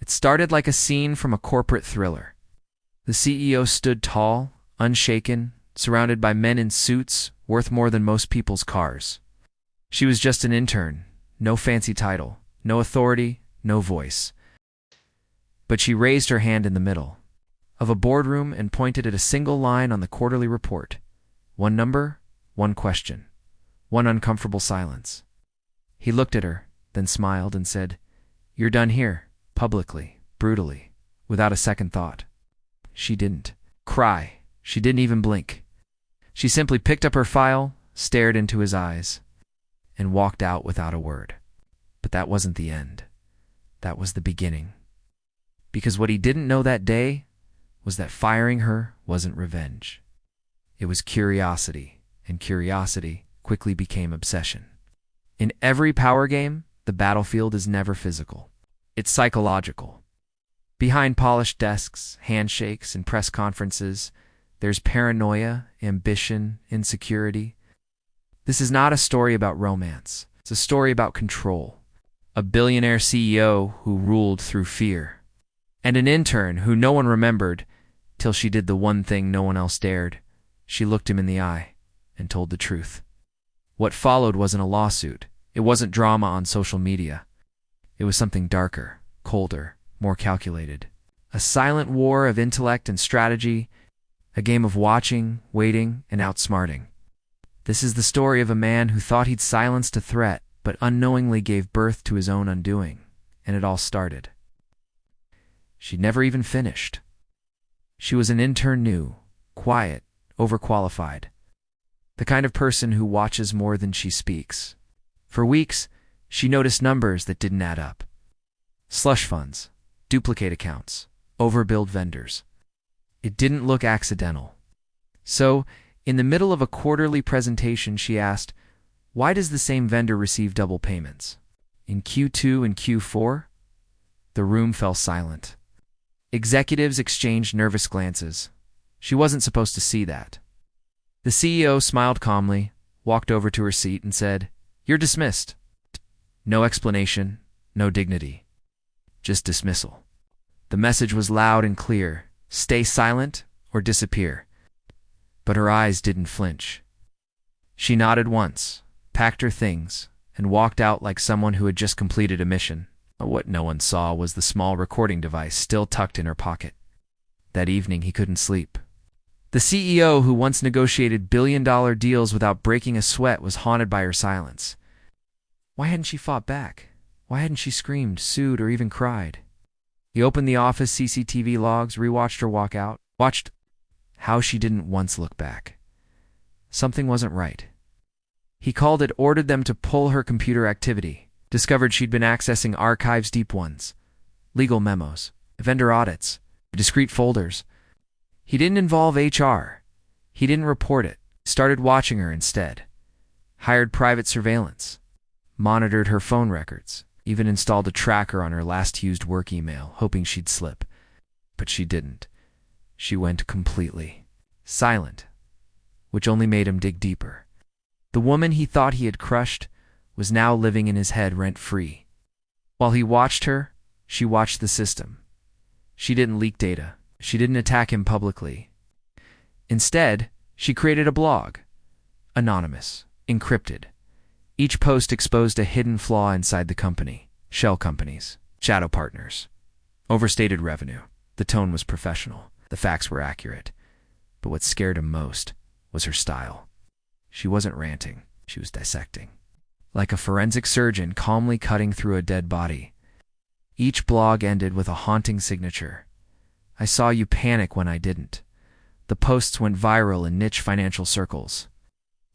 It started like a scene from a corporate thriller. The CEO stood tall, unshaken, surrounded by men in suits worth more than most people's cars. She was just an intern, no fancy title, no authority, no voice. But she raised her hand in the middle of a boardroom and pointed at a single line on the quarterly report. One number, one question, one uncomfortable silence. He looked at her, then smiled and said, "You're done here," publicly, brutally, without a second thought. She didn't cry. She didn't even blink. She simply picked up her file, stared into his eyes, and walked out without a word. But that wasn't the end. That was the beginning. Because what he didn't know that day was that firing her wasn't revenge. It was curiosity, and curiosity quickly became obsession. In every power game, the battlefield is never physical. It's psychological. Behind polished desks, handshakes, and press conferences, there's paranoia, ambition, insecurity. This is not a story about romance. It's a story about control. A billionaire CEO who ruled through fear. And an intern who no one remembered till she did the one thing no one else dared. She looked him in the eye and told the truth. What followed wasn't a lawsuit. It wasn't drama on social media. It was something darker, colder, more calculated. A silent war of intellect and strategy, a game of watching, waiting, and outsmarting. This is the story of a man who thought he'd silenced a threat, but unknowingly gave birth to his own undoing, and it all started. She'd never even finished. She was an intern new, quiet, overqualified. The kind of person who watches more than she speaks. For weeks, she noticed numbers that didn't add up. Slush funds, duplicate accounts, overbilled vendors. It didn't look accidental. So, in the middle of a quarterly presentation, she asked, "Why does the same vendor receive double payments? In Q2 and Q4? The room fell silent. Executives exchanged nervous glances. She wasn't supposed to see that. The CEO smiled calmly, walked over to her seat, and said, "You're dismissed." No explanation, no dignity. Just dismissal. The message was loud and clear. Stay silent or disappear. But her eyes didn't flinch. She nodded once, packed her things, and walked out like someone who had just completed a mission. What no one saw was the small recording device still tucked in her pocket. That evening he couldn't sleep. The CEO who once negotiated billion-dollar deals without breaking a sweat was haunted by her silence. Why hadn't she fought back? Why hadn't she screamed, sued, or even cried? He opened the office CCTV logs, rewatched her walk out, watched how she didn't once look back. Something wasn't right. He called it, ordered them to pull her computer activity, discovered she'd been accessing archives, deep ones, legal memos, vendor audits, discrete folders. He didn't involve HR. He didn't report it. Started watching her instead. Hired private surveillance. Monitored her phone records. Even installed a tracker on her last used work email, hoping she'd slip. But she didn't. She went completely silent, which only made him dig deeper. The woman he thought he had crushed was now living in his head rent-free. While he watched her, she watched the system. She didn't leak data. She didn't attack him publicly. Instead, she created a blog. Anonymous, encrypted. Each post exposed a hidden flaw inside the company. Shell companies, shadow partners, overstated revenue. The tone was professional. The facts were accurate. But what scared him most was her style. She wasn't ranting. She was dissecting. Like a forensic surgeon calmly cutting through a dead body. Each blog ended with a haunting signature. "I saw you panic when I didn't." The posts went viral in niche financial circles.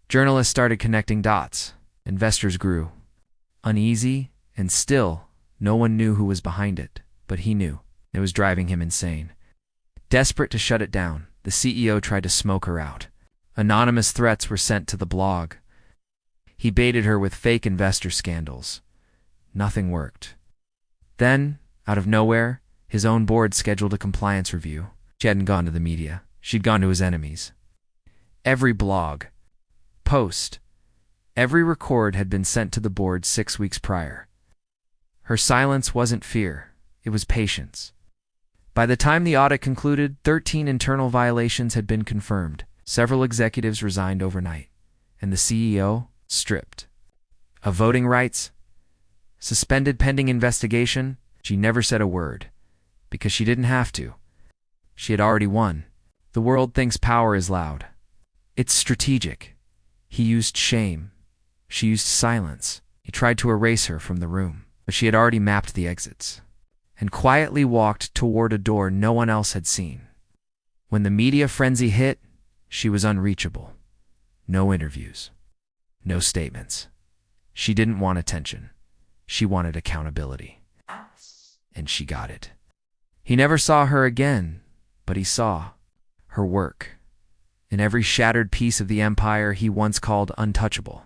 Journalists started connecting dots. Investors grew. Uneasy, and still, no one knew who was behind it, but he knew. It was driving him insane. Desperate to shut it down, the CEO tried to smoke her out. Anonymous threats were sent to the blog. He baited her with fake investor scandals. Nothing worked. Then, out of nowhere, his own board scheduled a compliance review. She hadn't gone to the media. She'd gone to his enemies. Every blog, post, every record had been sent to the board 6 weeks prior. Her silence wasn't fear. It was patience. By the time the audit concluded, 13 internal violations had been confirmed. Several executives resigned overnight, and the CEO stripped of voting rights, suspended pending investigation. She never said a word, because she didn't have to. She had already won. The world thinks power is loud. It's strategic. He used shame. She used silence. He tried to erase her from the room, but she had already mapped the exits and quietly walked toward a door no one else had seen. When the media frenzy hit, she was unreachable. No interviews. No statements. She didn't want attention. She wanted accountability. And she got it. He never saw her again, but he saw her work in every shattered piece of the empire he once called untouchable.